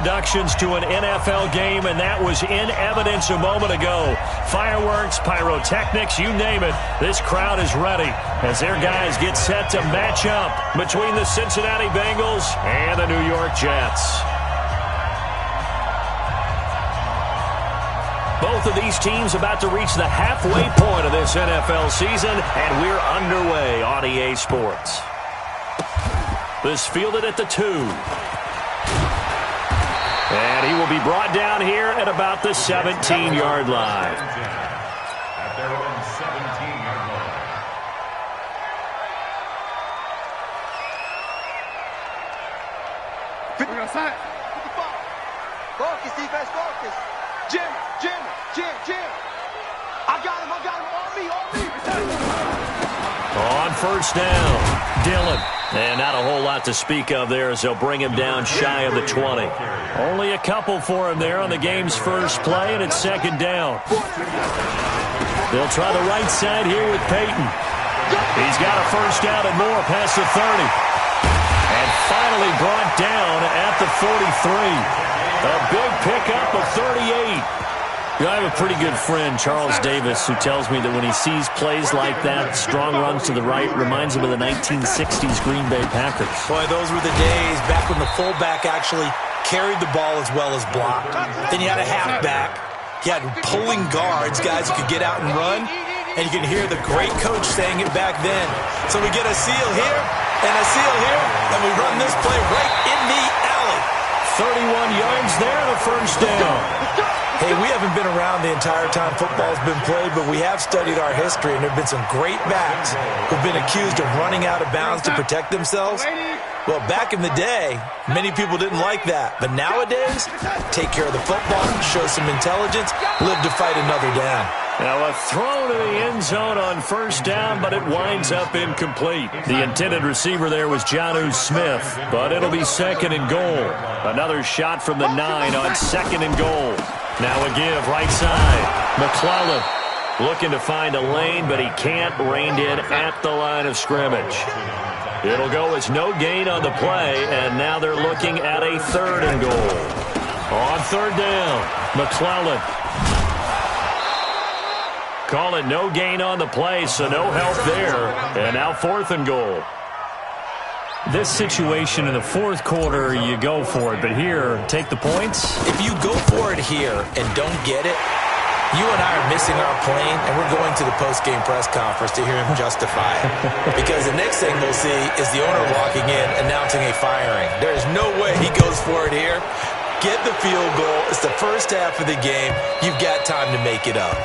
introductions to an NFL game, and that was in evidence a moment ago. Fireworks, pyrotechnics, you name it. This crowd is ready as their guys get set to match up between the Cincinnati Bengals and the New York Jets. Both of these teams about to reach the halfway point of this NFL season, and we're underway on EA Sports. This fielded at the 2. And he will be brought down here at about the 17-yard line. At their own 17-yard line. We're going to sign. Focus, defense, focus. Jim. I got him. On me. On first down, Dillon. And not a whole lot to speak of there as they'll bring him down shy of the 20. Only a couple for him there on the game's first play, and it's second down. They'll try the right side here with Peyton. He's got a first down and more past the 30. And finally brought down at the 43. A big pickup of 38. I have a pretty good friend, Charles Davis, who tells me that when he sees plays like that, strong runs to the right, reminds him of the 1960s Green Bay Packers. Boy, those were the days back when the fullback actually carried the ball as well as blocked. Then you had a halfback. You had pulling guards, guys who could get out and run. And you can hear the great coach saying it back then. So we get a seal here and a seal here, and we run this play right in the alley. 31 yards there, the first down. Hey, we haven't been around the entire time football's been played, but we have studied our history, and there have been some great backs who've been accused of running out of bounds to protect themselves. Well, back in the day, many people didn't like that. But nowadays, take care of the football, show some intelligence, live to fight another down. Now a throw to the end zone on first down, but it winds up incomplete. The intended receiver there was Jonnu Smith, but it'll be second and goal. Another shot from the 9 on second and goal. Now a give right side. McClellan looking to find a lane, but he can't. Reined in at the line of scrimmage. It'll go as no gain on the play, and now they're looking at a third and goal. On third down, McClellan. Call it no gain on the play, so no help there. And now fourth and goal. This situation in the fourth quarter, you go for it. But here, take the points. If you go for it here and don't get it, you and I are missing our plane, and we're going to the post-game press conference to hear him justify it. Because the next thing we'll see is the owner walking in announcing a firing. There's no way he goes for it here. Get the field goal. It's the first half of the game. You've got time to make it up.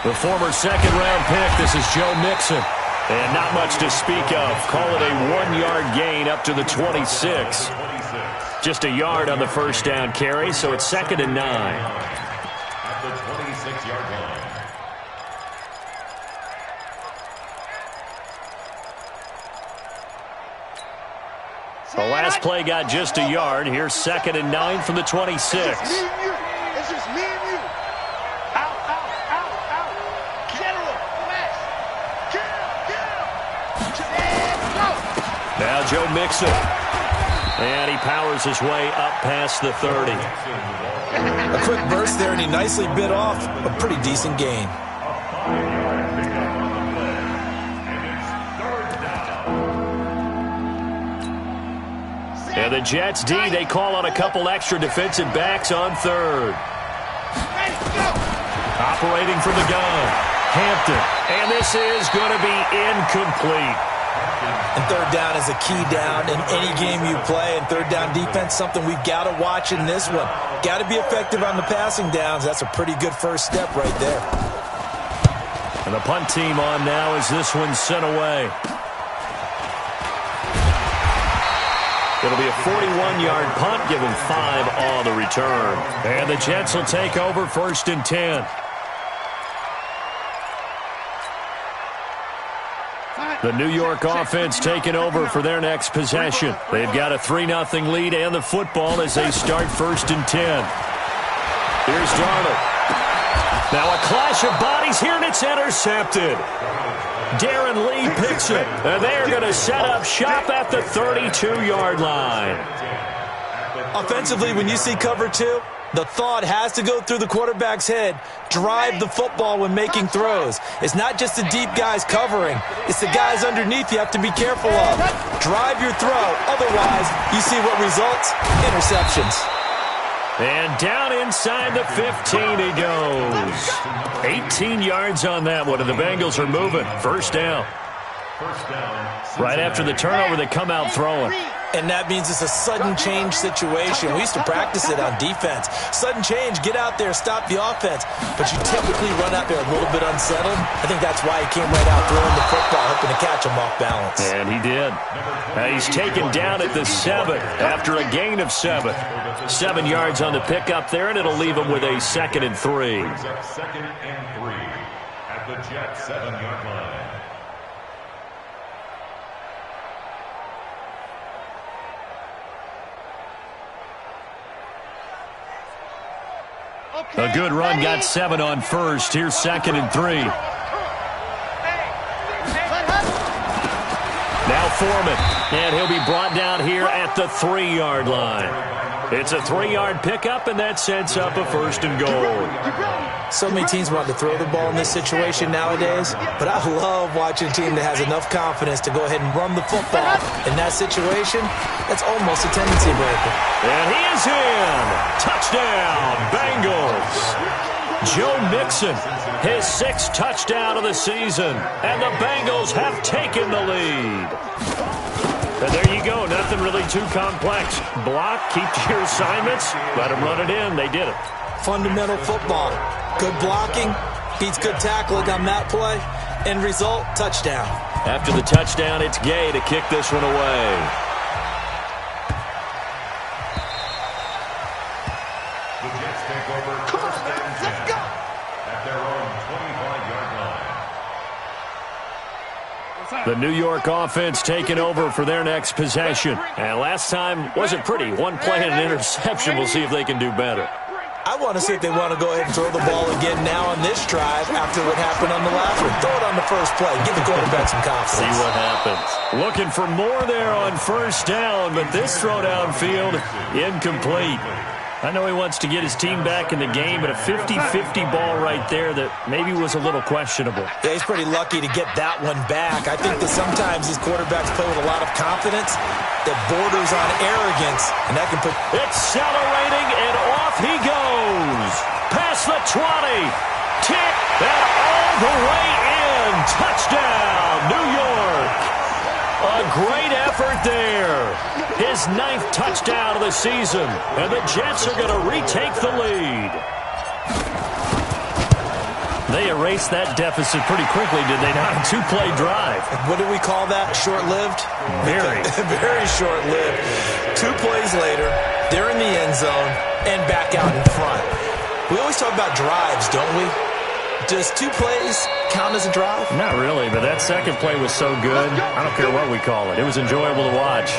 The former second-round pick, this is Joe Mixon. And not much to speak of. Call it a 1-yard gain up to the 26. Just a yard on the first down carry, so it's second and 9. At the 26-yard line. The last play got just a yard. Here's second and 9 from the 26. It's just me and you. Out. Get him. Go. Now Joe Mixon. And he powers his way up past the 30. A quick burst there, and he nicely bit off a pretty decent gain. And the Jets D, they call on a couple extra defensive backs on third. Operating from the gun, Hampton. And this is going to be incomplete. And third down is a key down in any game you play. And third down defense, something we've got to watch in this one. Got to be effective on the passing downs. That's a pretty good first step right there. And the punt team on now as this one's sent away. It'll be a 41-yard punt, giving 5 on the return. And the Jets will take over first and 10. Fine. The New York offense taking over for their next possession. They've got a 3-0 lead and the football as they start 1st and 10. Here's Darnold. Now a clash of bodies here, and it's intercepted. Darren Lee picks it, and they're going to set up shop at the 32-yard line. Offensively, when you see cover 2, the thought has to go through the quarterback's head. Drive the football when making throws. It's not just the deep guys covering. It's the guys underneath you have to be careful of. Drive your throw. Otherwise, you see what results? Interceptions. And down inside the 15 he goes. 18 yards on that one, and the Bengals are moving. 1st down. Right after the turnover, they come out throwing. And that means it's a sudden change situation. We used to practice it on defense. Sudden change, get out there, stop the offense. But you typically run out there a little bit unsettled. I think that's why he came right out throwing the football, hoping to catch him off balance. And he did. He's taken down at the 7 after a gain of 7. 7 yards on the pickup there, and it'll leave him with a 2nd and 3. 2nd and 3 at the Jets' 7-yard line. A good run, got 7 on 1st. Here's 2nd and 3. Now Foreman, and he'll be brought down here at the 3-yard line. It's a 3-yard pickup, and that sets up a 1st and goal. So many teams want to throw the ball in this situation nowadays, but I love watching a team that has enough confidence to go ahead and run the football. In that situation, that's almost a tendency breaker. And he is in. Touchdown, Bengals. Joe Mixon, his 6th touchdown of the season, and the Bengals have taken the lead. And there you go, nothing really too complex. Block, keep to your assignments, let them run it in. They did it. Fundamental football. Good blocking beats good tackling on that play. End result, touchdown. After the touchdown, it's Gay to kick this one away. The Jets take over 1st and 10 at their own 25-yard line. The New York offense taking over for their next possession. And last time wasn't pretty. 1 play and an interception. We'll see if they can do better. I want to see if they want to go ahead and throw the ball again now on this drive after what happened on the last one. Throw it on the first play. Give the quarterback some confidence. See what happens. Looking for more there on 1st down, but this throw downfield, incomplete. I know he wants to get his team back in the game, but a 50-50 ball right there that maybe was a little questionable. Yeah, he's pretty lucky to get that one back. I think that sometimes these quarterbacks play with a lot of confidence that borders on arrogance, and that can put... Accelerating, and off he goes. Past the 20. Tick, and all the way in. Touchdown, New York. A great effort there. His 9th touchdown of the season. And the Jets are going to retake the lead. They erased that deficit pretty quickly, did they not? A 2-play drive. What do we call that? Short-lived? Very. Very short-lived. 2 plays later, they're in the end zone and back out in front. We always talk about drives, don't we? Does 2 plays count as a drive? Not really, but that second play was so good. I don't care what we call it. It was enjoyable to watch.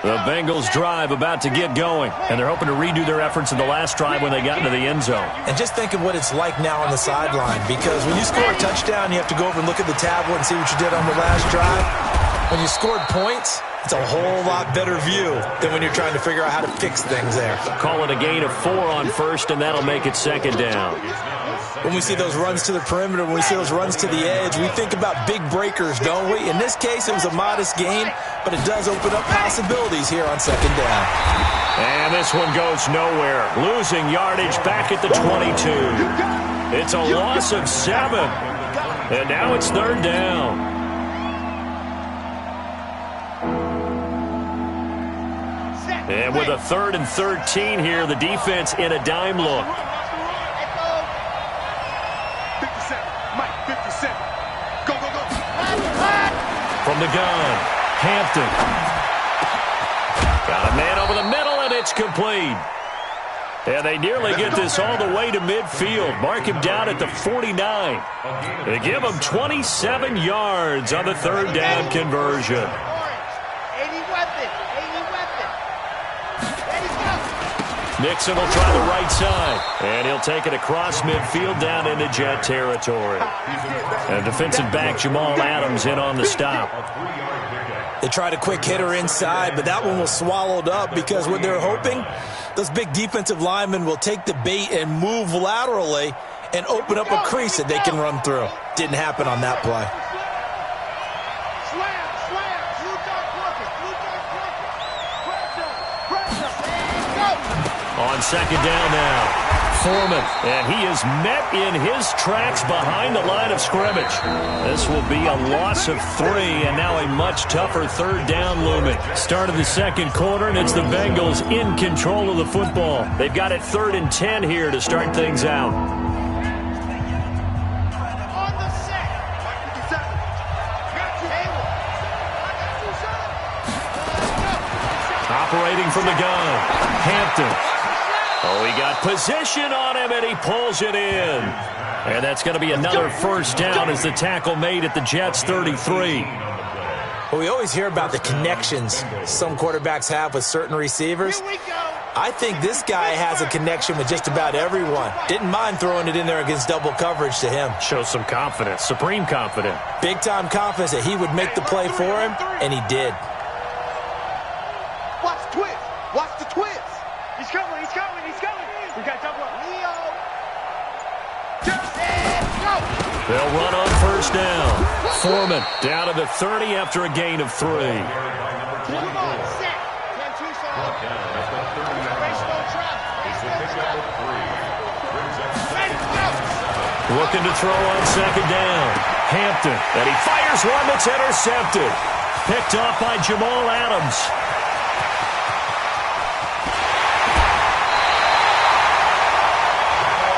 The Bengals drive about to get going, and they're hoping to redo their efforts in the last drive when they got into the end zone. And just think of what it's like now on the sideline, because when you score a touchdown, you have to go over and look at the tablet and see what you did on the last drive. When you scored points, it's a whole lot better view than when you're trying to figure out how to fix things there. Call it a gain of 4 on 1st, and that'll make it 2nd down. When we see those runs to the perimeter, when we see those runs to the edge, we think about big breakers, don't we? In this case, it was a modest gain, but it does open up possibilities here on 2nd down. And this one goes nowhere. Losing yardage back at the 22. It's a loss of 7. And now it's 3rd down. And with a 3rd and 13 here, the defense in a dime look. from the gun. Hampton. Got a man over the middle, and it's complete. And they nearly get this all the way to midfield. Mark him down at the 49. They give him 27 yards on the third down conversion. Nixon will try the right side, and he'll take it across midfield down into Jet territory. And defensive back Jamal Adams in on the stop. They tried a quick hitter inside, but that one was swallowed up because what they're hoping, those big defensive linemen will take the bait and move laterally and open up a crease that they can run through. Didn't happen on that play. On second down now, Foreman, and he is met in his tracks behind the line of scrimmage. This will be a loss of 3, and now a much tougher third down looming. Start of the second quarter, and it's the Bengals in control of the football. They've got it 3rd and 10 here to start things out. Operating from the gun, Hampton. Oh, he got position on him, and he pulls it in. And that's going to be another first down as the tackle made at the Jets' 33. Well, we always hear about the connections some quarterbacks have with certain receivers. I think this guy has a connection with just about everyone. Didn't mind throwing it in there against double coverage to him. Shows some confidence, supreme confidence. Big-time confidence that he would make the play for him, and he did. Watch the twist. Watch the twist. He's coming. He's coming. He's coming. We got double up. Leo. They'll run on first down. Foreman down to the 30 after a gain of 3. Come on, set. 10-2 side. Looking to throw on second down. Hampton, and he fires one that's intercepted. Picked off by Jamal Adams.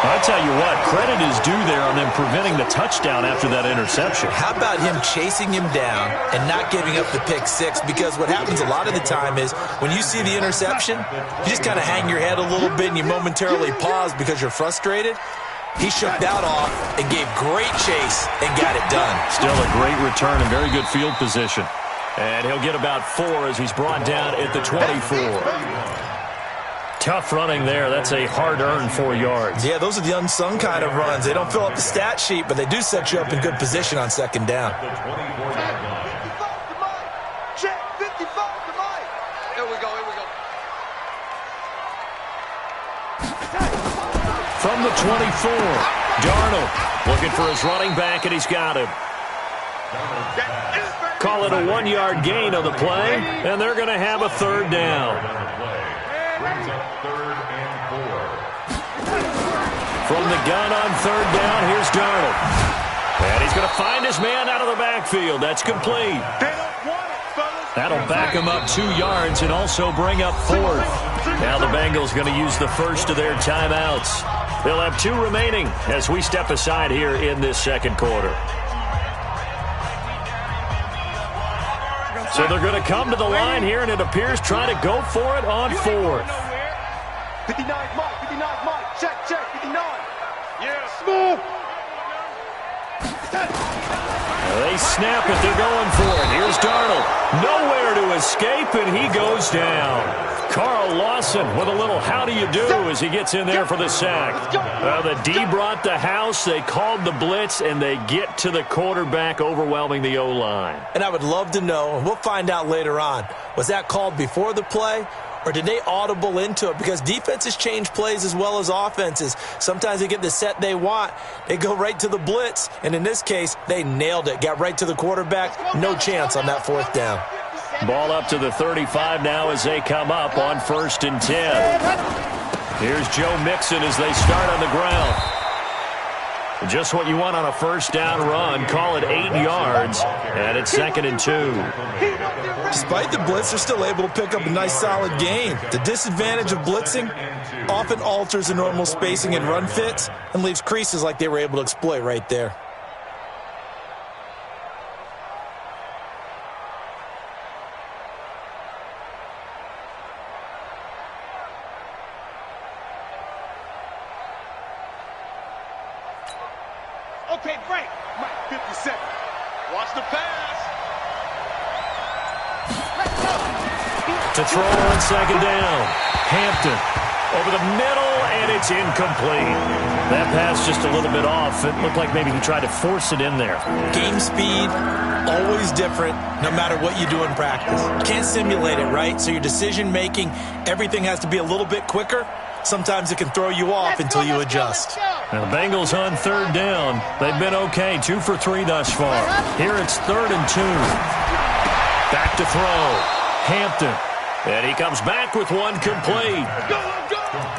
I'll tell you what, credit is due there on them preventing the touchdown after that interception. How about him chasing him down and not giving up the pick six? Because what happens a lot of the time is when you see the interception, you just kind of hang your head a little bit and you momentarily pause because you're frustrated. He shook that off and gave great chase and got it done. Still a great return and very good field position. And he'll get about 4 as he's brought down at the 24. Tough running there. That's a hard-earned 4 yards. Yeah, those are the unsung kind of runs. They don't fill up the stat sheet, but they do set you up in good position on second down. Check 55 to Mike. Here we go. Here we go. From the 24, Darnold looking for his running back, and he's got him. Call it a 1-yard gain on the play, and they're going to have a third down. From the gun on third down, here's Darnold. And he's going to find his man out of the backfield. That's complete. That'll back him up 2 yards and also bring up 4th. Now the Bengals going to use the first of their timeouts. They'll have 2 remaining as we step aside here in this second quarter. So they're going to come to the line here, and it appears trying to go for it on 4th. 59 Mike. 59 Mike. Check. 59. Yeah. Smooth. They snap it. They're going for it. Here's Darnold. Nowhere to escape, and he goes down. Carl Lawson with a little how do you do as he gets in there for the sack. The D brought the house. They called the blitz, and they get to the quarterback, overwhelming the O-line. And I would love to know, and we'll find out later on, was that called before the play? Or did they audible into it? Because defenses change plays as well as offenses. Sometimes they get the set they want. They go right to the blitz. And in this case, they nailed it. Got right to the quarterback. No chance on that 4th down. Ball up to the 35 now as they come up on 1st and 10. Here's Joe Mixon as they start on the ground. Just what you want on a first down run. Call it 8 yards, and it's 2nd and 2. Despite the blitz, they're still able to pick up a nice solid gain. The disadvantage of blitzing often alters the normal spacing and run fits and leaves creases like they were able to exploit right there. Okay, break. Mike, 50 seconds. Watch the pass. To throw on second down. Hampton over the middle, and it's incomplete. That pass just a little bit off. It looked like maybe he tried to force it in there. Game speed, always different, no matter what you do in practice. You can't simulate it, right? So your decision-making, everything has to be a little bit quicker. Sometimes it can throw you off until you adjust. Now the Bengals on third down. They've been okay, 2 for 3 thus far. Here it's 3rd and 2. Back to throw. Hampton. And he comes back with one complete.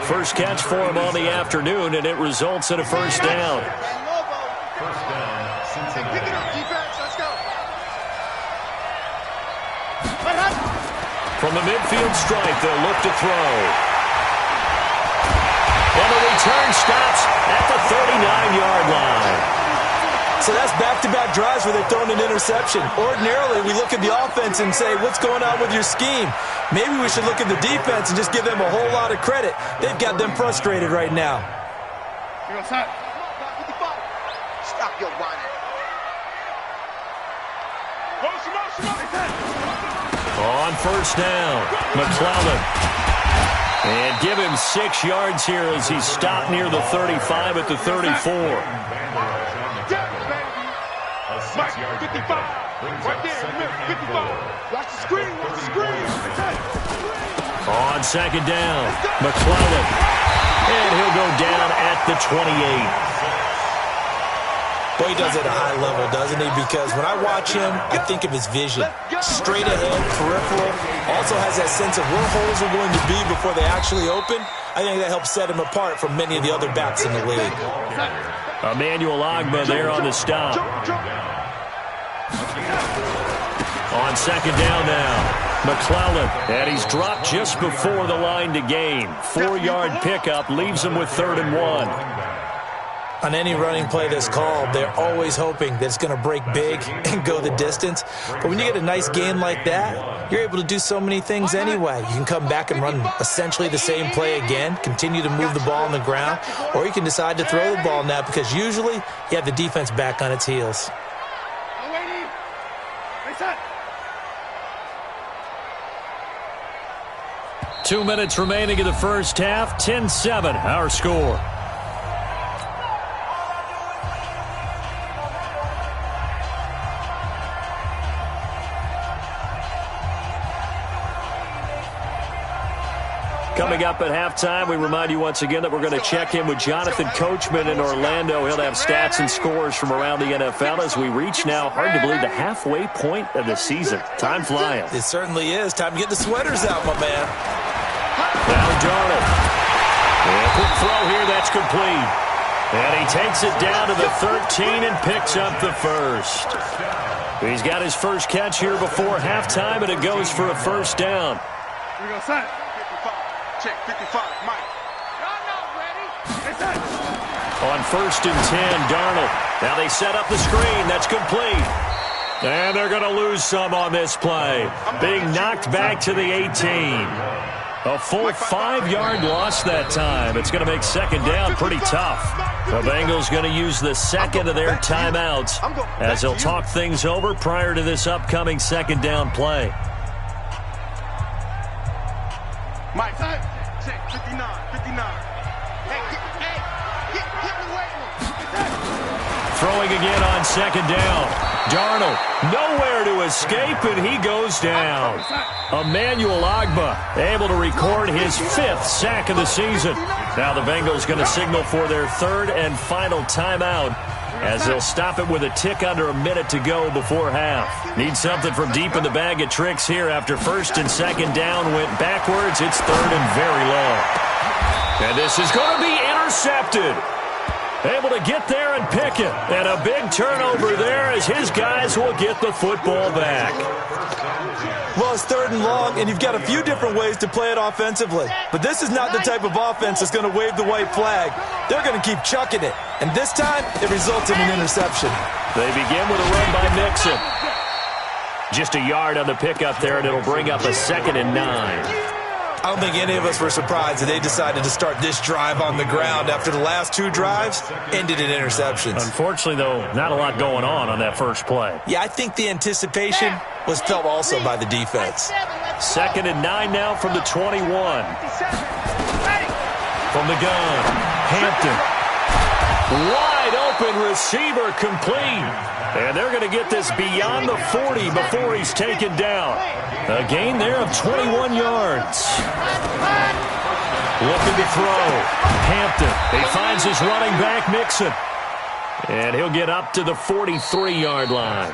First catch for him on the afternoon, and it results in a first down. First down, Cincinnati. Pick it up, defense. Let's go. From the midfield stripe, they'll look to throw. And the return stops at the 39-yard line. So that's back-to-back drives where they've thrown an interception. Ordinarily, we look at the offense and say, what's going on with your scheme? Maybe we should look at the defense and just give them a whole lot of credit. They've got them frustrated right now. Stop your whining. On first down, McClellan. And give him 6 yards here as he's stopped near the 35 at the 34. Mike, 55. Right there, in the middle, 55. Watch the screen, watch the screen. On second down, McClellan. And he'll go down at the 28. Boy, he does it at a high level, doesn't he? Because when I watch him, I think of his vision. Straight ahead, peripheral. Also has that sense of where holes are going to be before they actually open. I think that helps set him apart from many of the other backs in the league. Emmanuel Ogbah there on the stop. On second down now, McClellan. And he's dropped just before the line to gain. 4-yard pickup leaves him with 3rd and 1. On any running play that's called, they're always hoping that it's going to break big and go the distance. But when you get a nice gain like that, you're able to do so many things anyway. You can come back and run essentially the same play again, continue to move the ball on the ground, or you can decide to throw the ball now because usually you have the defense back on its heels. 2 minutes remaining in the first half. 10-7, our score. Coming up at halftime, we remind you once again that we're going to check in with Jonathan Coachman in Orlando. He'll have stats and scores from around the NFL as we reach now, hard to believe, the halfway point of the season. Time flying. It certainly is. Time to get the sweaters out, my man. Now Darnold. And a quick throw here, that's complete. And he takes it down to the 13 and picks up the first. He's got his first catch here before halftime, and it goes for a first down. Here we go, son. 55. Check, 55. Mike. Y'all not ready. On 1st and 10, Darnold. Now they set up the screen. That's complete. And they're going to lose some on this play. Being knocked back to the 18. A full 5-yard loss that time. It's going to make second down pretty tough. The Bengals going to use the second of their timeouts as they'll talk things over prior to this upcoming second down play. Mike, check, 59, 59. Hey, hit me waiting. Throwing again on second down. Darnold, nowhere to escape, and he goes down. Emmanuel Ogbah able to record his 5th sack of the season. Now the Bengals going to signal for their 3rd and final timeout as they'll stop it with a tick under a minute to go before half. Need something from deep in the bag of tricks here after 1st and 2nd down went backwards. It's 3rd and very low. And this is going to be intercepted. Able to get there and pick it. And a big turnover there as his guys will get the football back. Well, it's 3rd and long, and you've got a few different ways to play it offensively. But this is not the type of offense that's going to wave the white flag. They're going to keep chucking it. And this time, it results in an interception. They begin with a run by Mixon. Just a yard on the pickup there, and it'll bring up a 2nd and 9. I don't think any of us were surprised that they decided to start this drive on the ground after the last 2 drives ended in interceptions. Unfortunately, though, not a lot going on that first play. Yeah, I think the anticipation was felt also by the defense. 2nd and 9 now from the 21. From the gun, Hampton. Wide open receiver complete. And they're going to get this beyond the 40 before he's taken down. A gain there of 21 yards. Looking to throw. Hampton. He finds his running back, Mixon. And he'll get up to the 43-yard line.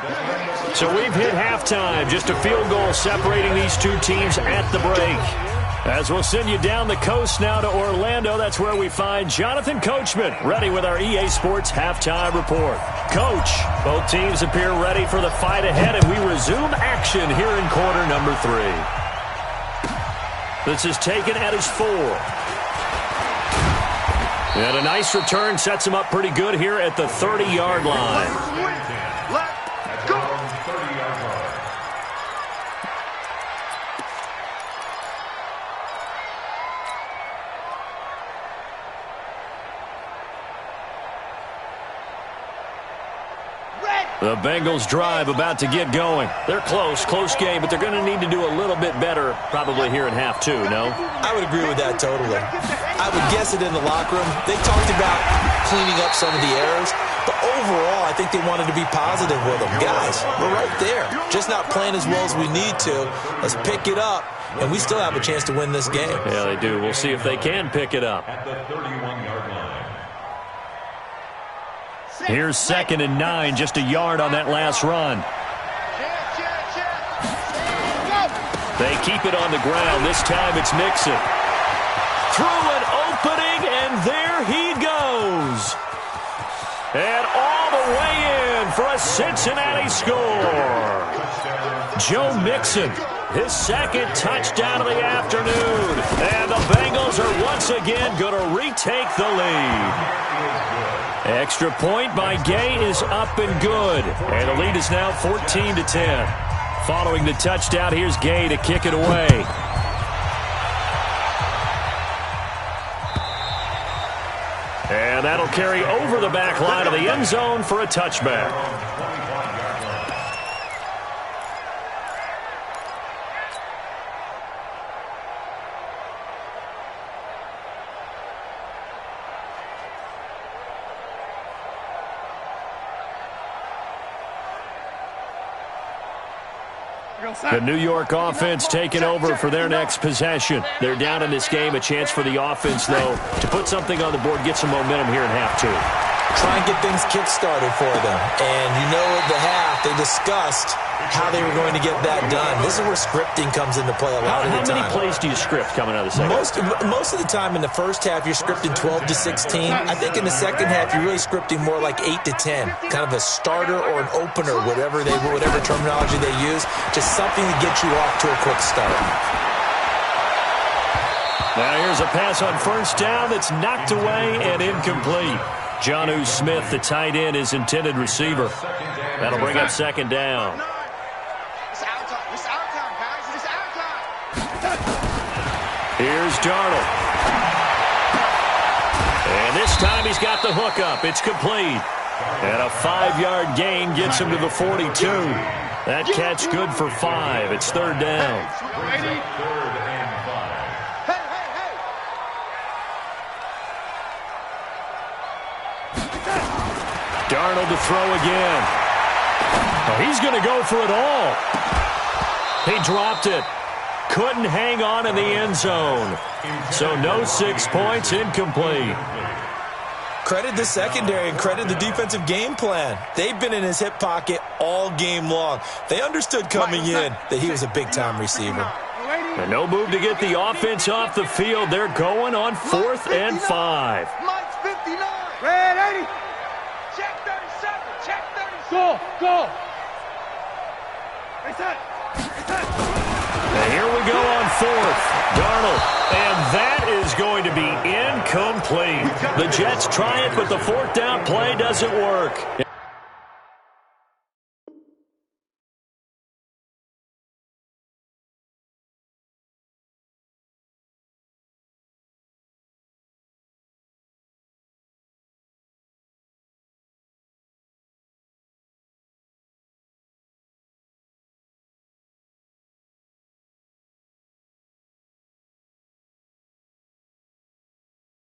So we've hit halftime. Just a field goal separating these two teams at the break. As we'll send you down the coast now to Orlando, that's where we find Jonathan Coachman, ready with our EA Sports halftime report. Coach, both teams appear ready for the fight ahead, and we resume action here in quarter number 3. This is taken at his 4. And a nice return sets him up pretty good here at the 30-yard line. Let's go. 30-yard line. The Bengals drive about to get going. They're close game, but they're going to need to do a little bit better probably here in half 2, no? I would agree with that totally. I would guess it in the locker room. They talked about cleaning up some of the errors, but overall I think they wanted to be positive with them. Guys, we're right there. Just not playing as well as we need to. Let's pick it up, and we still have a chance to win this game. Yeah, they do. We'll see if they can pick it up. At the 31-yard line. Here's 2nd and 9, just a yard on that last run. They keep it on the ground. This time it's Mixon. Through an opening, and there he goes. And all the way in for a Cincinnati score. Joe Mixon, his 2nd touchdown of the afternoon. And the Bengals are once again going to retake the lead. Extra point by Gay is up and good. And the lead is now 14-10. Following the touchdown, here's Gay to kick it away. And that'll carry over the back line of the end zone for a touchback. The New York offense taking over for their next possession. They're down in this game. A chance for the offense, though, to put something on the board, get some momentum here in half 2. Try and get things kick-started for them. And you know at the half, they discussed how they were going to get that done. This is where scripting comes into play a lot of the time. How many plays do you script coming out of the second? Most of the time in the first half, you're scripting 12 to 16. I think in the second half, you're really scripting more like 8 to 10. Kind of a starter or an opener, whatever terminology they use. Just something to get you off to a quick start. Now here's a pass on first down that's knocked away and incomplete. Jonnu Smith, the tight end, is intended receiver. That'll bring up 2nd down. Here's Darnold. And this time he's got the hook up. It's complete. And a 5-yard gain gets him to the 42. That catch good for 5. It's 3rd down. Darnold to throw again. Oh, he's going to go for it all. He dropped it. Couldn't hang on in the end zone. So no 6 points, incomplete. Credit the secondary and credit the defensive game plan. They've been in his hip pocket all game long. They understood coming in that he was a big-time receiver. And no move to get the offense off the field. They're going on 4th and 5. Mike's 59. Red 80. Check 37. Check 37. Go. Reset. And here we go on 4th. Darnold. And that is going to be incomplete. The Jets try it, but the 4th down play doesn't work.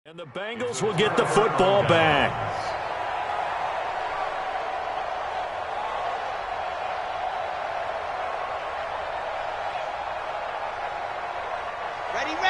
And the Bengals will get the football back.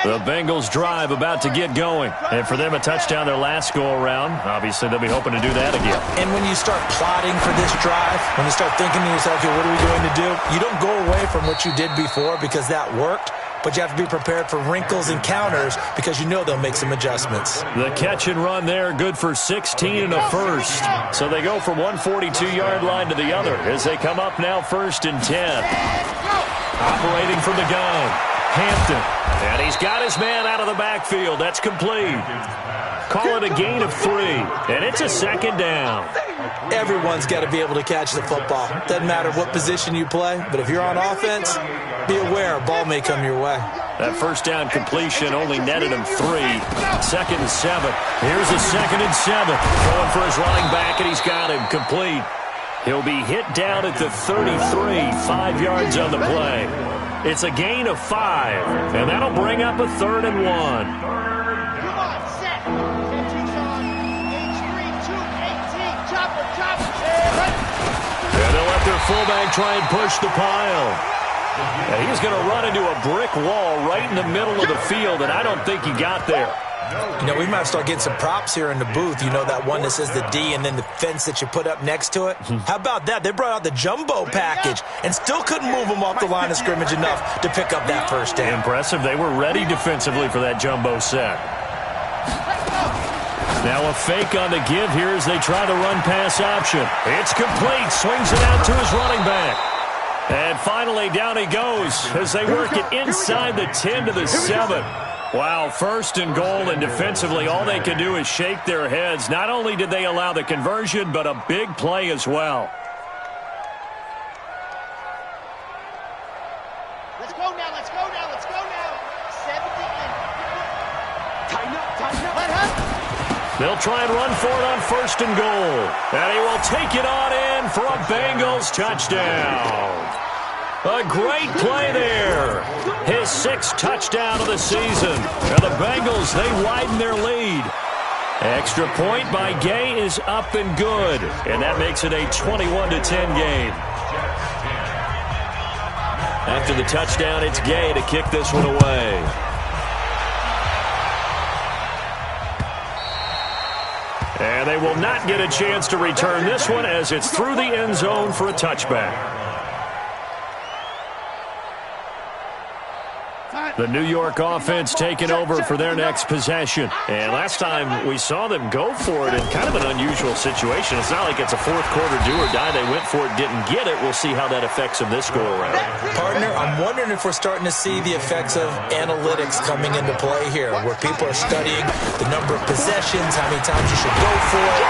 The Bengals drive about to get going. And for them, a touchdown their last go-around. Obviously, they'll be hoping to do that again. And when you start plotting for this drive, when you start thinking to yourself, okay, what are we going to do? You don't go away from what you did before because that worked, but you have to be prepared for wrinkles and counters because you know they'll make some adjustments. The catch and run there, good for 16 and a first. So they go from one 42-yard line to the other as they come up now 1st and 10. Operating from the gun, Hampton. And he's got his man out of the backfield. That's complete. Call it a gain of 3. And it's a 2nd down. Everyone's got to be able to catch the football. Doesn't matter what position you play, but if you're on offense, be aware a ball may come your way. That 1st down completion only netted him 3. 2nd and 7. Here's a 2nd and 7. Going for his running back, and he's got him complete. He'll be hit down at the 33, 5 yards on the play. It's a gain of 5, and that'll bring up a 3rd and 1. Come on, set. 15's on. H3, 2, 18. Chopper. And they'll let their fullback try and push the pile. And he's going to run into a brick wall right in the middle of the field, and I don't think he got there. You know, we might start getting some props here in the booth. You know that one that says the D and then the fence that you put up next to it? How about that? They brought out the jumbo package and still couldn't move them off the line of scrimmage enough to pick up that 1st down. Impressive. They were ready defensively for that jumbo set. Now a fake on the give here as they try the run pass option. It's complete. Swings it out to his running back. And finally down he goes as they work it inside the 10 to the 7. Wow, 1st and goal, and defensively all they can do is shake their heads. Not only did they allow the conversion, but a big play as well. Let's go now. 70 in. Tighten up. Let her. They'll try and run for it on 1st and goal. And he will take it on in for a Bengals touchdown. A great play there. His 6th touchdown of the season. And the Bengals, they widen their lead. Extra point by Gay is up and good. And that makes it a 21-10 game. After the touchdown, it's Gay to kick this one away. And they will not get a chance to return this one as it's through the end zone for a touchback. The New York offense taking over for their next possession. And last time we saw them go for it in kind of an unusual situation. It's not like it's a 4th quarter do or die. They went for it, didn't get it. We'll see how that affects them this go-around. Partner, I'm wondering if we're starting to see the effects of analytics coming into play here, where people are studying the number of possessions, how many times you should go for it,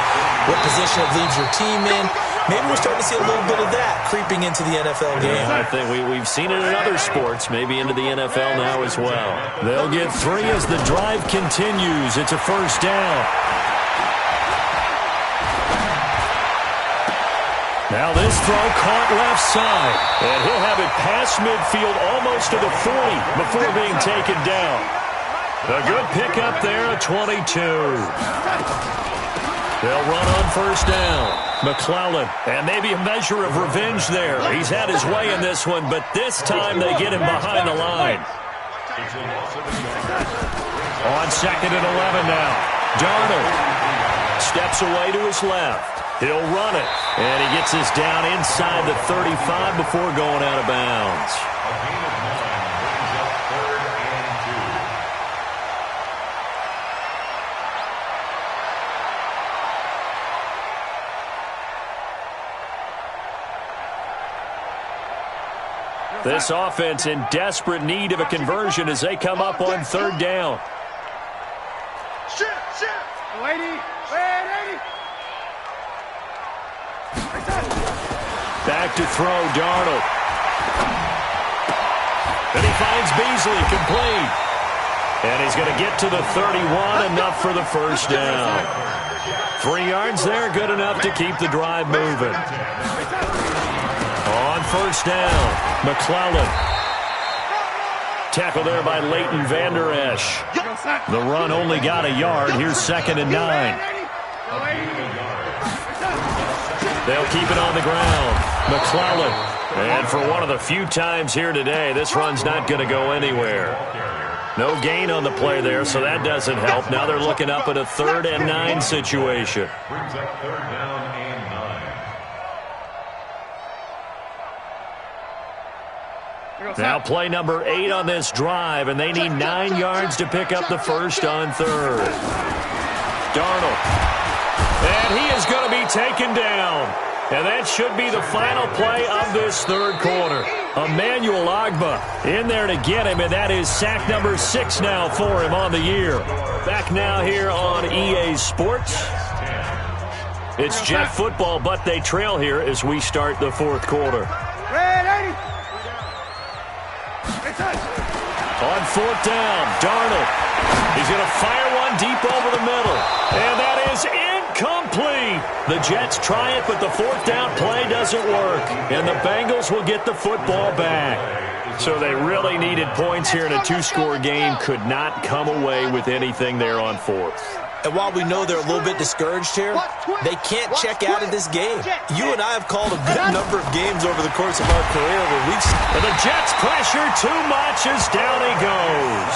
what position it leaves your team in. Maybe we're starting to see a little bit of that creeping into the NFL game. Yeah, I think we've seen it in other sports, maybe into the NFL now as well. They'll get 3 as the drive continues. It's a 1st down. Now this throw caught left side. And he'll have it past midfield almost to the 40 before being taken down. A good pickup there at 22. They'll run on 1st down. McClellan, and maybe a measure of revenge there. He's had his way in this one, but this time they get him behind the line. On 2nd and 11 now. Darnold steps away to his left. He'll run it, and he gets this down inside the 35 before going out of bounds. This offense in desperate need of a conversion as they come up on 3rd down. Shift. Lady. Back to throw, Darnold. And he finds Beasley complete. And he's going to get to the 31, enough for the 1st down. 3 yards there, good enough to keep the drive moving. On 1st down, McClellan. Tackle there by Leighton Vander Esch. The run only got a yard. Here's 2nd and 9. They'll keep it on the ground. McClellan. And for one of the few times here today, this run's not going to go anywhere. No gain on the play there, so that doesn't help. Now they're looking up at a 3rd and 9 situation. Brings up 3rd down and 9. Now play number 8 on this drive, and they need 9 yards to pick up the first on 3rd. Darnold. And he is going to be taken down. And that should be the final play of this 3rd quarter. Emmanuel Ogbah in there to get him, and that is sack number 6 now for him on the year. Back now here on EA Sports. It's Jet football, but they trail here as we start the 4th quarter. On 4th down, Darnold. He's going to fire one deep over the middle. And that is incomplete. The Jets try it, but the 4th down play doesn't work. And the Bengals will get the football back. So they really needed points here in a 2-score game. Could not come away with anything there on 4th. And while we know they're a little bit discouraged here, they can't check out of this game. You and I have called a good number of games over the course of our career where we've... And the Jets pressure too much as down he goes.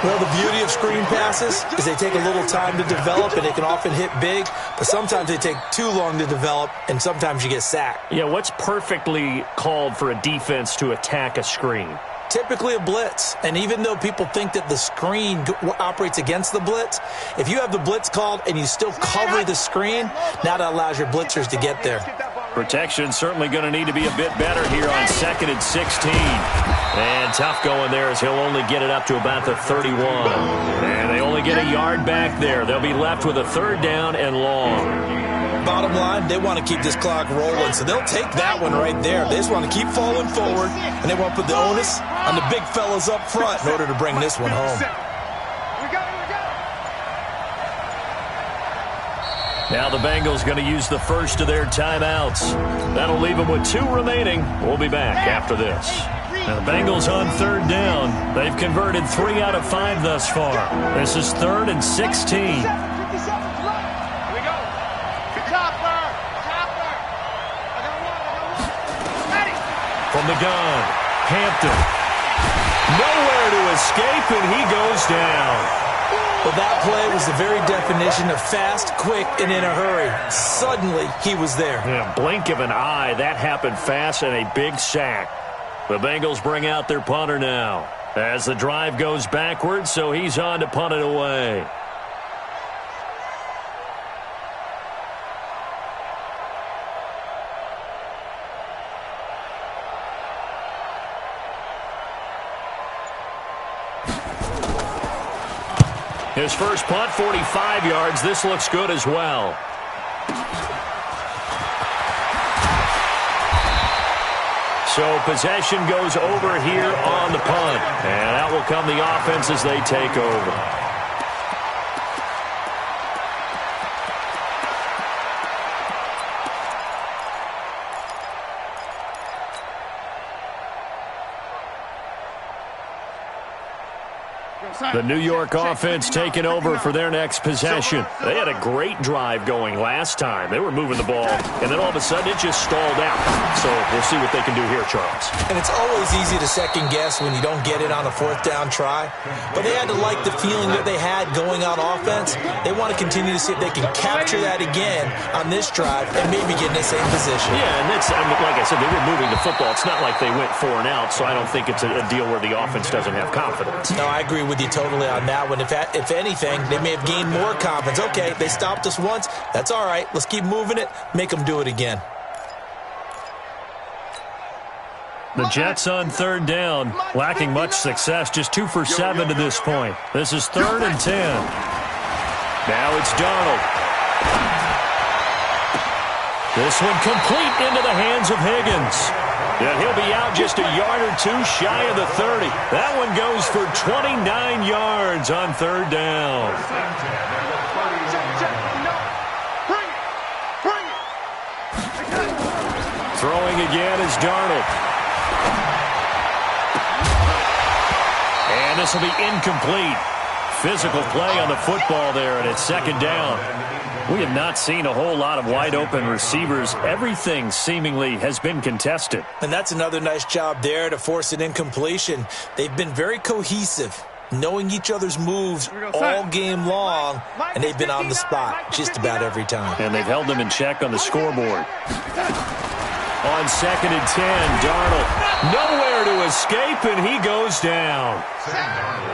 Well, the beauty of screen passes is they take a little time to develop, and they can often hit big, but sometimes they take too long to develop, and sometimes you get sacked. Yeah, what's perfectly called for a defense to attack a screen? Typically a blitz, and even though people think that the screen operates against the blitz, if you have the blitz called and you still cover the screen, now that allows your blitzers to get there. Protection certainly going to need to be a bit better here on 2nd and 16. And tough going there as he'll only get it up to about the 31. And they only get a yard back there. They'll be left with a 3rd down and long. Bottom line, they want to keep this clock rolling, so they'll take that one right there. They just want to keep falling forward, and they want to put the onus on the big fellas up front in order to bring this one home. Now the Bengals going to use the first of their timeouts. That'll leave them with 2 remaining. We'll be back after this. Now the Bengals on 3rd down. They've converted 3 out of 5 thus far. This is 3rd and 16. From the gun, Hampton. Nowhere to escape, and he goes down. Well, that play was the very definition of fast, quick, and in a hurry. Suddenly, he was there. Yeah, blink of an eye. That happened fast and a big sack. The Bengals bring out their punter now as the drive goes backwards, so he's on to punt it away. His first punt, 45 yards. This looks good as well. So possession goes over here on the punt. And out will come the offense as they take over. The New York offense taking over for their next possession. They had a great drive going last time. They were moving the ball, and then all of a sudden it just stalled out. So we'll see what they can do here, Charles. And it's always easy to second guess when you don't get it on a 4th down try. But they had to like the feeling that they had going on offense. They want to continue to see if they can capture that again on this drive and maybe get in the same position. Yeah, and that's, like I said, they were moving the football. It's not like they went 4 and out, so I don't think it's a deal where the offense doesn't have confidence. No, I agree with you totally on that one. If anything, they may have gained more confidence. Okay, they stopped us once. That's all right. Let's keep moving it. Make them do it again. The Jets on 3rd down, lacking much success, just 2 for 7 to this point. This is 3rd and 10. Now it's Darnold. This one complete into the hands of Higgins. And he'll be out just a yard or 2 shy of the 30. That one goes for 29 yards on 3rd down. Throwing again is Darnold. And this will be incomplete. Physical play on the football there, and it's second down. We have not seen a whole lot of wide-open receivers. Everything seemingly has been contested. And that's another nice job there to force an incompletion. They've been very cohesive, knowing each other's moves all game long, and they've been on the spot just about every time. And they've held them in check on the scoreboard. On 2nd and 10, Darnold nowhere to escape, and he goes down.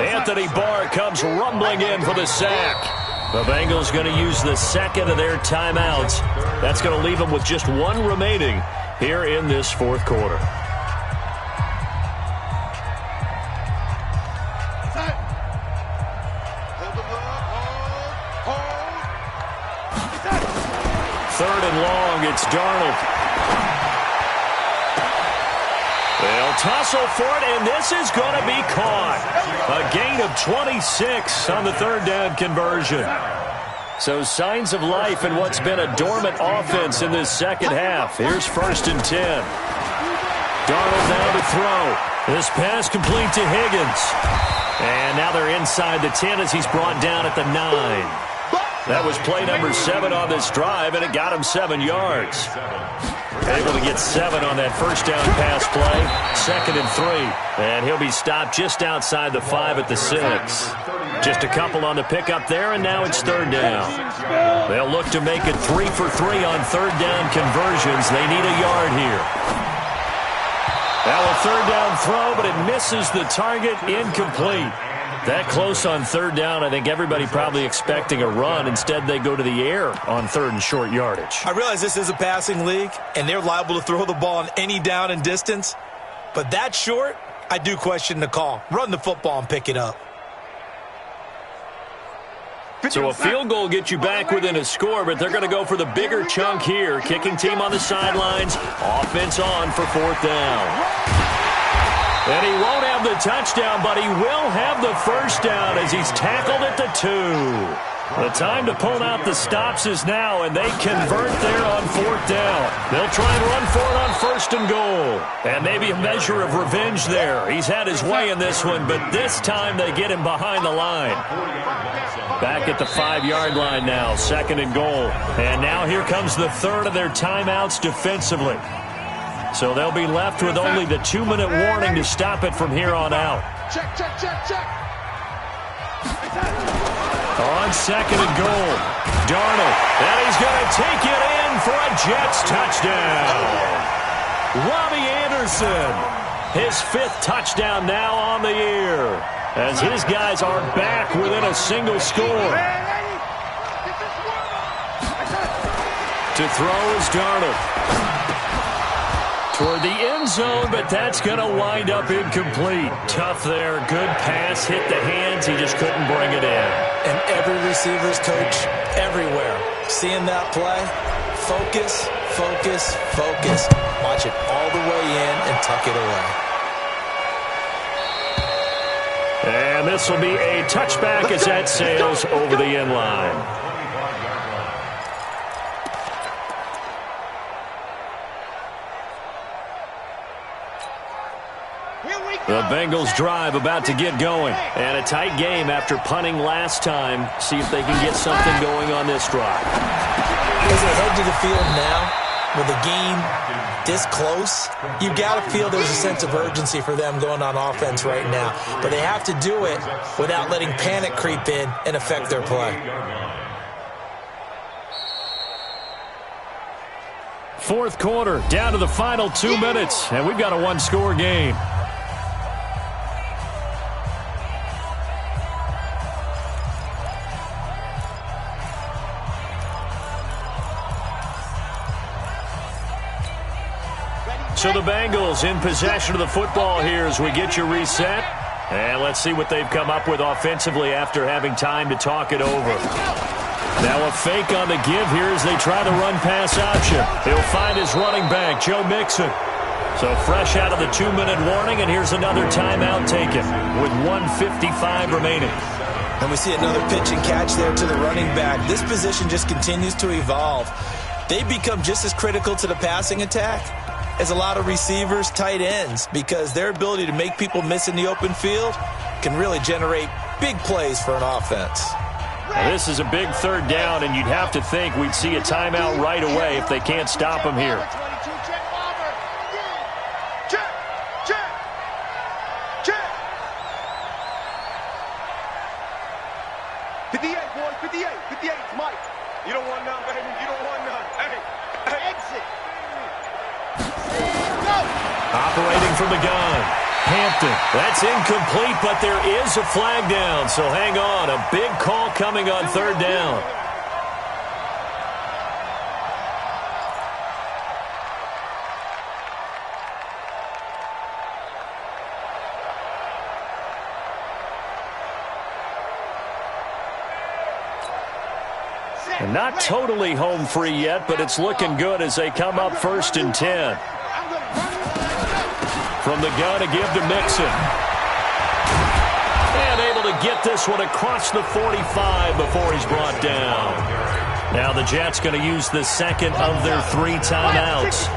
Anthony Barr comes rumbling in for the sack. The Bengals going to use the second of their timeouts. That's going to leave them with just one remaining here in this fourth quarter. Third and long, it's Darnold. They'll tussle for it, and this is going to be caught. A gain of 26 on the third down conversion. So signs of life in what's been a dormant offense in this second half. Here's 1st and 10. Darnold now to throw. This pass complete to Higgins. And now they're inside the 10 as he's brought down at the 9. That was play number 7 on this drive, and it got him 7 yards. Able to get 7 on that first down pass play. 2nd and 3. And he'll be stopped just outside the 5 at the 6. Just a couple on the pickup there, and now it's 3rd down. They'll look to make it 3 for 3 on 3rd down conversions. They need a yard here. Now a 3rd down throw, but it misses the target. Incomplete. That close on 3rd down, I think everybody probably expecting a run. Instead, they go to the air on 3rd and short yardage. I realize this is a passing league, and they're liable to throw the ball on any down and distance. But that short, I do question the call. Run the football and pick it up. So a field goal gets you back within a score, but they're going to go for the bigger chunk here. Kicking team on the sidelines. Offense on for 4th down. And he won't have the touchdown, but he will have the first down as he's tackled at the 2. The time to pull out the stops is now, and they convert there on 4th down. They'll try and run for it on 1st and goal. And maybe a measure of revenge there. He's had his way in this one, but this time they get him behind the line. Back at the 5-yard line now, 2nd and goal. And now here comes the 3rd of their timeouts defensively. So they'll be left with only the 2-minute warning to stop it from here on out. Check. On 2nd and goal, Darnold, and he's going to take it in for a Jets touchdown. Robbie Anderson, his 5th touchdown now on the year, as his guys are back within a single score. To throw is Darnold. Toward the end zone, but that's going to wind up incomplete. Tough there. Good pass. Hit the hands. He just couldn't bring it in. And every receiver's coach everywhere. Seeing that play, focus. Watch it all the way in and tuck it away. And this will be a touchback as that sails over the end line. The Bengals drive about to get going. And a tight game after punting last time. See if they can get something going on this drive. As they head to the field now, with the game this close, you've got to feel there's a sense of urgency for them going on offense right now. But they have to do it without letting panic creep in and affect their play. Fourth quarter, down to the final 2 minutes, and we've got a one-score game. So the Bengals in possession of the football here as we get you reset. And let's see what they've come up with offensively after having time to talk it over. Now a fake on the give here as they try the run-pass option. He'll find his running back, Joe Mixon. So fresh out of the 2-minute warning, and here's another timeout taken with 1:55 remaining. And we see another pitch and catch there to the running back. This position just continues to evolve. They become just as critical to the passing attack as a lot of receivers, tight ends, because their ability to make people miss in the open field can really generate big plays for an offense. Now, this is a big third down, and you'd have to think we'd see a timeout right away if they can't stop him here. You don't want none, baby. You don't want none. Hey, exit. Operating from the gun. Hampton. That's incomplete, but there is a flag down. So hang on. A big call coming on third down. And not totally home free yet, but it's looking good as they come up 1st and 10. From the gun to give to Mixon. And able to get this one across the 45 before he's brought down. Now the Jets going to use the second of their 3 timeouts.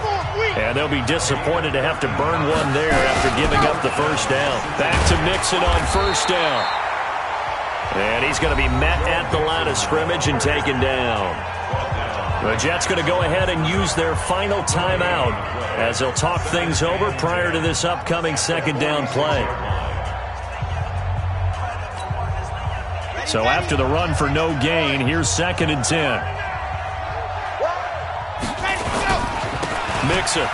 And they'll be disappointed to have to burn one there after giving up the first down. Back to Mixon on first down. And he's going to be met at the line of scrimmage and taken down. The Jets going to go ahead and use their final timeout as they'll talk things over prior to this upcoming second down play. So after the run for no gain, here's 2nd and 10. Mixon.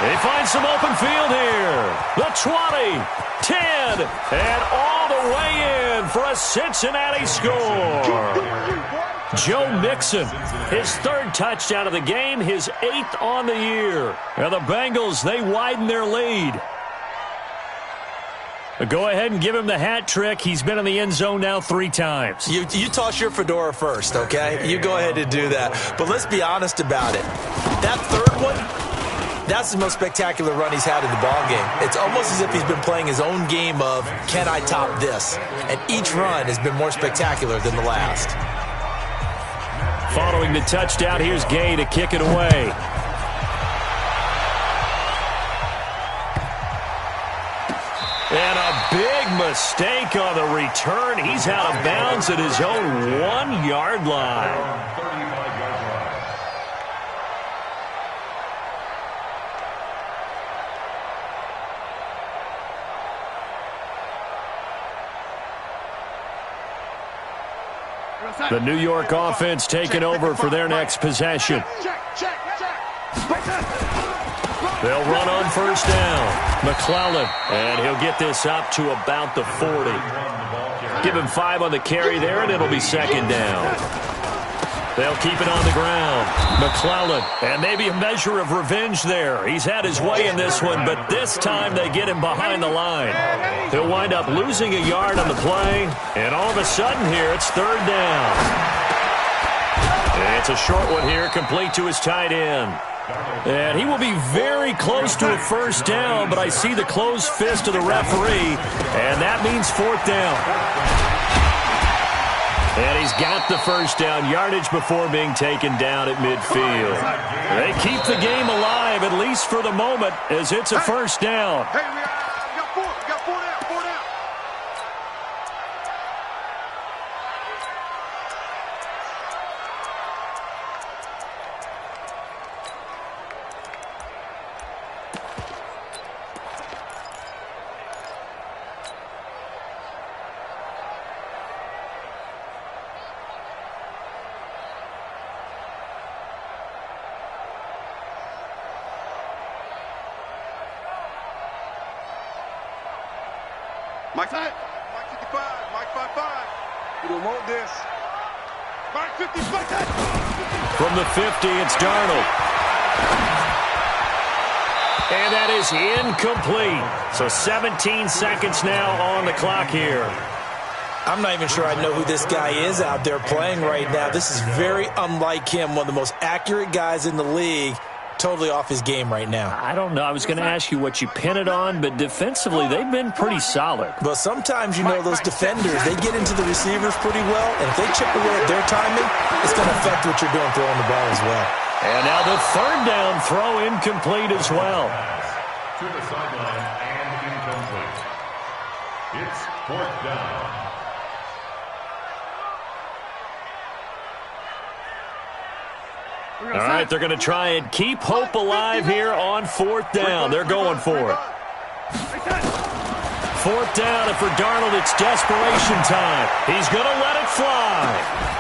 They find some open field here. The 20, 10, and all the way in for a Cincinnati score. Joe Mixon, his 3rd touchdown of the game, his 8th on the year. And the Bengals, they widen their lead. Go ahead and give him the hat trick. He's been in the end zone now 3 times. You toss your fedora first, okay? You go ahead and do that. But let's be honest about it. That 3rd one, that's the most spectacular run he's had in the ballgame. It's almost as if he's been playing his own game of, can I top this? And each run has been more spectacular than the last. Following the touchdown, here's Gay to kick it away. And a big mistake on the return. He's out of bounds at his own 1-yard line. The New York offense taking over for their next possession. They'll run on first down. McClellan, and he'll get this up to about the 40. Give him 5 on the carry there, and it'll be 2nd down. They'll keep it on the ground. McClellan, and maybe a measure of revenge there. He's had his way in this one, but this time they get him behind the line. He'll wind up losing a yard on the play, and all of a sudden here, it's 3rd down. And it's a short one here, complete to his tight end. And he will be very close to a first down, but I see the closed fist of the referee, and that means 4th down. And he's got the first down, yardage before being taken down at midfield. They keep the game alive, at least for the moment, as it's a first down. Hey, we got 4 down, 4 down. Mike 55, Mike 55. We don't want this. Mike 55. From the 50, it's Darnold. And that is incomplete. So 17 seconds now on the clock here. I'm not even sure I know who this guy is out there playing right now. This is very unlike him, one of the most accurate guys in the league. Totally off his game right now. I don't know. I was going to ask you what you pin it on, but defensively, they've been pretty solid. Well, sometimes, those defenders, they get into the receivers pretty well, and if they chip away at their timing, it's going to affect what you're doing throwing the ball as well. And now the 3rd down throw incomplete as well. To the sideline and incomplete. It's 4th down. All right, they're going to try and keep hope alive here on 4th down. They're going for it. 4th down, and for Darnold, it's desperation time. He's going to let it fly.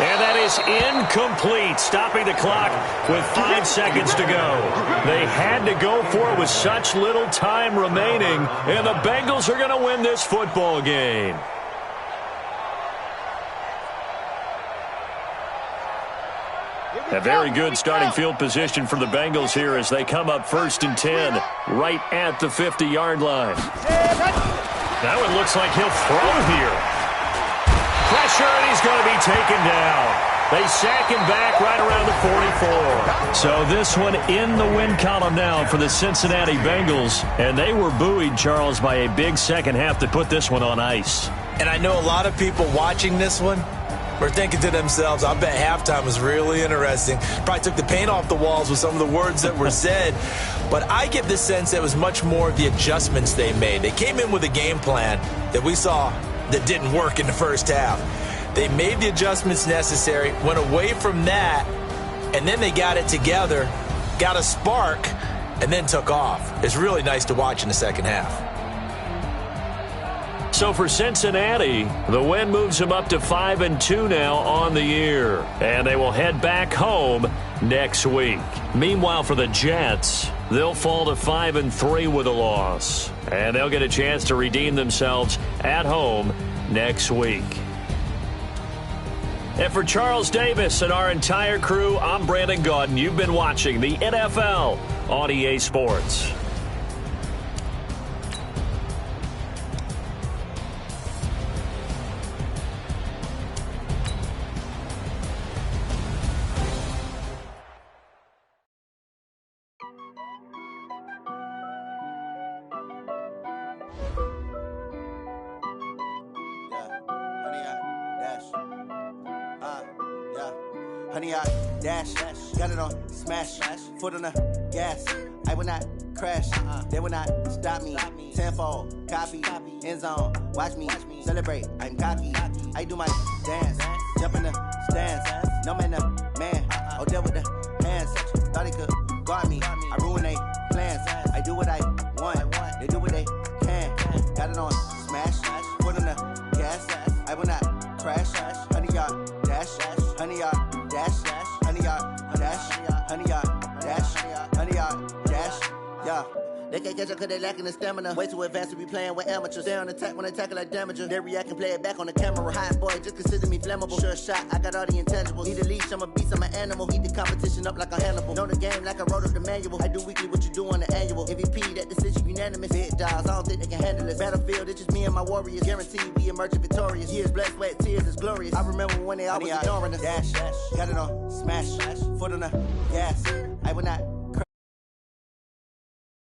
And that is incomplete, stopping the clock with 5 seconds to go. They had to go for it with such little time remaining, and the Bengals are going to win this football game. A very good starting field position for the Bengals here as they come up 1st and 10, right at the 50-yard line. Now it looks like he'll throw here. Pressure, and he's going to be taken down. They sack him back right around the 44. So this one in the win column now for the Cincinnati Bengals. And they were buoyed, Charles, by a big second half to put this one on ice. And I know a lot of people watching this one were thinking to themselves, I bet halftime was really interesting. Probably took the paint off the walls with some of the words that were said. But I get the sense that it was much more of the adjustments they made. They came in with a game plan that we saw that didn't work in the first half. They made the adjustments necessary, went away from that, and then they got it together, got a spark, and then took off. It's really nice to watch in the second half. So for Cincinnati, the win moves them up to 5-2 now on the year. And they will head back home next week. Meanwhile, for the Jets, they'll fall to 5-3 with a loss. And they'll get a chance to redeem themselves at home next week. And for Charles Davis and our entire crew, I'm Brandon Gaudin. You've been watching the NFL on EA Sports. Honey, I dash, got it on smash, foot on the gas. I will not crash, they will not stop me. Tenfold, copy, end zone, watch me celebrate. I'm cocky, I do my dance, jump in the stands. No man, man, oh there with the hands. Thought he could guard me, I ruin they plans. I do what I want, they do what they can. Got it on smash, foot on the gas. I will not crash, honey, y'all dash, honey, y'all. Dash, honey, y'all, dash, honey, y'all, dash, honey, y'all, dash, yeah. They can't catch up cause they lacking the stamina. Way too advanced to be playing with amateurs. Stay on attack when they tackle like damager. They react and play it back on the camera. Hot boy, just consider me flammable. Sure shot, I got all the intangibles. Need a leash, I'm a beast, I'm an animal. Eat the competition up like a Hannibal. Know the game like I wrote up the manual. I do weekly what you do on the annual. MVP, that decision unanimous. Big dogs, I don't think they can handle this. Battlefield, it's just me and my warriors. Guaranteed we emerging victorious. Years, blood, sweat, tears, it's glorious. I remember when they always ignoring us. Dash, got it on smash, foot on the gas. I will not